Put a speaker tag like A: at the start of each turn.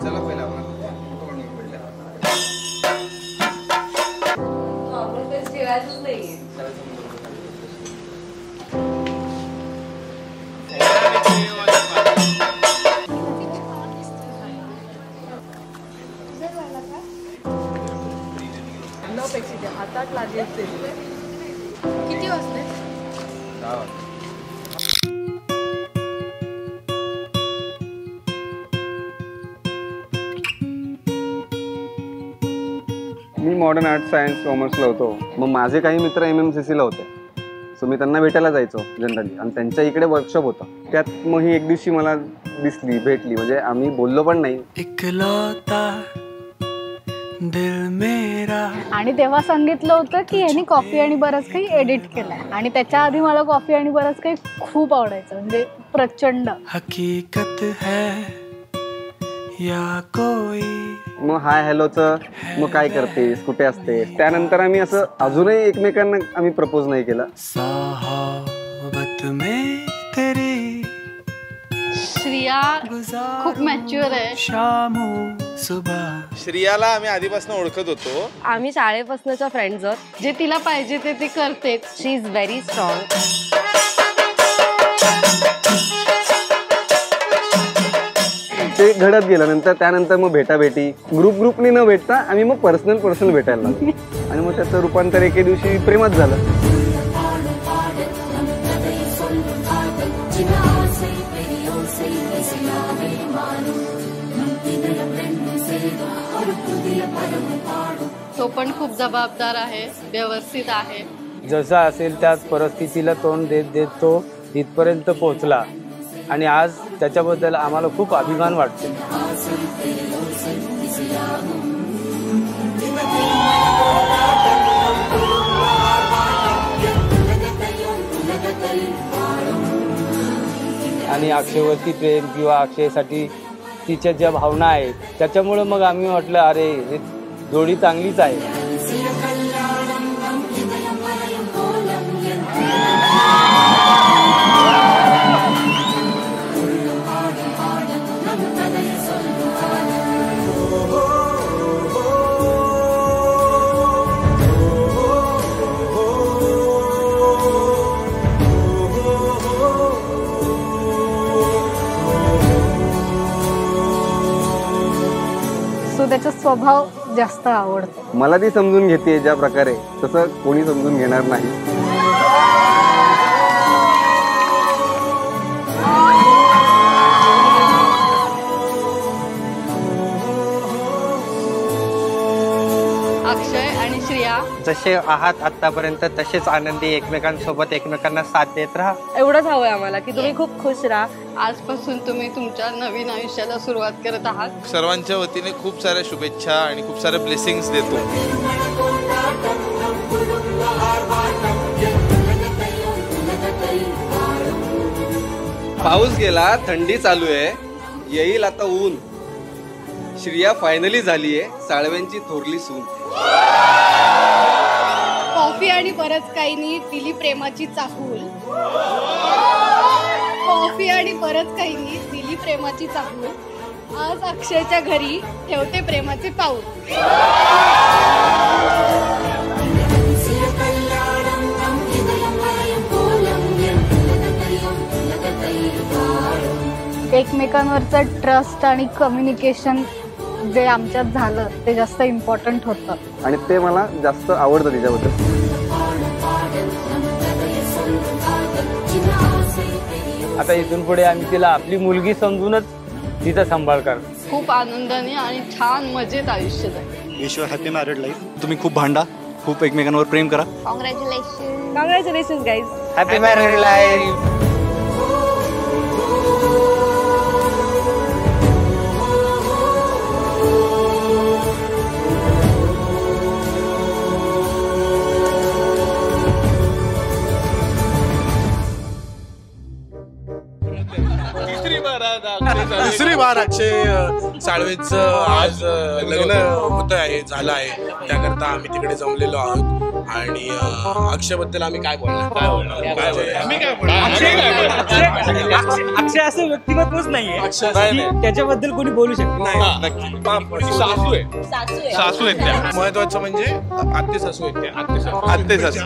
A: चला पहिला
B: हातात लागेल. किती वाजले?
A: 10 वाजता. मी मॉडर्न आर्ट सायन्स कॉमर्सला होतो. मग माझे काही मित्र MMCCला होते. सो मी त्यांना भेटायला जायचो जनरली आणि त्यांच्या इकडे वर्कशॉप होता. त्यात मग ही एक दिवशी मला दिसली, भेटली. म्हणजे आम्ही बोललो पण नाही.
C: आणि तेव्हा सांगितलं होतं की यांनी कॉफी आणि बरंच काही एडिट केलंय आणि त्याच्या आधी मला कॉफी आणि बरंच काही खूप आवडायचं. म्हणजे प्रचंड.
D: हकीकत है या कोई.
C: मग
A: हाय हॅलोचं मग काय करतेस, कुठे असतेस. त्यानंतर आम्ही असं अजूनही एकमेकांना आम्ही प्रपोज नाही केलं.
C: श्रिया खूप मॅच्युअर आहे.
E: श्रियाला आम्ही आधीपासून ओळखत होतो.
B: आम्ही शाळेपासूनच्या फ्रेंड्स आहोत.
C: जे तिला पाहिजे ते ती करते.
B: शी इज व्हेरी स्ट्रॉंग.
A: ते घडत गेलं. नंतर त्यानंतर मग भेटाभेटी ग्रुपने न भेटता आम्ही मग पर्सनल भेटायला लागलो. आणि मग त्याचं रूपांतर एके दिवशी प्रेमात झालं.
C: तो पण खूप जबाबदार आहे, व्यवस्थित आहे.
F: जसा असेल त्याच परिस्थितीला तोंड देत देत तो इथपर्यंत पोहोचला आणि आज त्याच्याबद्दल आम्हाला खूप अभिमान वाटतो. आणि अक्षयवरती प्रेम किंवा अक्षयसाठी तिच्या ज्या भावना आहेत त्याच्यामुळे मग आम्ही म्हटलं अरे हे जोडी चांगलीच आहे.
C: त्याचा स्वभाव जास्त आवडतो.
A: मला ती समजून घेते ज्या प्रकारे, तसं कोणी समजून घेणार नाही.
C: अक्षय आणि श्रिया
G: जसे आहात आतापर्यंत तसेच आनंदी एकमेकांसोबत एकमेकांना साथ देत राहा.
B: एवढंच हवंय आम्हाला की तुम्ही खूप खुश राहा.
C: आजपासून तुम्ही तुमच्या नवीन आयुष्याला सुरुवात करत आहात.
E: सर्वांच्या वतीने खूप साऱ्या शुभेच्छा आणि खूप सारे ब्लेसिंग्स देतो.
A: पाऊस गेला, थंडी चालू आहे, येईल आता ऊन. श्रिया फायनली झालीये साळव्यांची थोरली सून.
C: कॉफी आणि बरंच काही नी दिली प्रेमाची चाहूल. कॉफी आणि बरंच काही नी दिली प्रेमाची चाहूल. आज अक्षयच्या घरी ठेवते प्रेमाचे पाऊल. एकमेकांवरचं ट्रस्ट आणि कम्युनिकेशन जे आमच्यात झालं ते जास्त इम्पॉर्टंट होतं
A: आणि ते मला जास्त आवडतं तिच्याबद्दल.
F: आता इथून पुढे आम्ही तिला आपली मुलगी समजूनच तिचा सांभाळ करतो.
C: खूप आनंदाने आणि छान मजेत आयुष्य जाईल.
H: ईश्वर हॅपी मॅरिड लाईफ. तुम्ही खूप भांडा, खूप एकमेकांवर प्रेम करा.
B: Congratulation guys.
G: Happy married life.
H: तिसरी बार अक्षय
I: साळवेचं आज लग्न होतं आहे, झालं आहे, त्याकरता आम्ही तिकडे जमलेलो आहोत. आणि अक्षयबद्दल आम्ही काय बोलणार,
F: अक्षय असं व्यक्तिमत्वच नाहीये त्याच्याबद्दल कोणी बोलू शकत
I: नाही. सासू आहेत त्या. महत्वाचं म्हणजे आत्ते सासू आहेत त्या. आत्ते सासू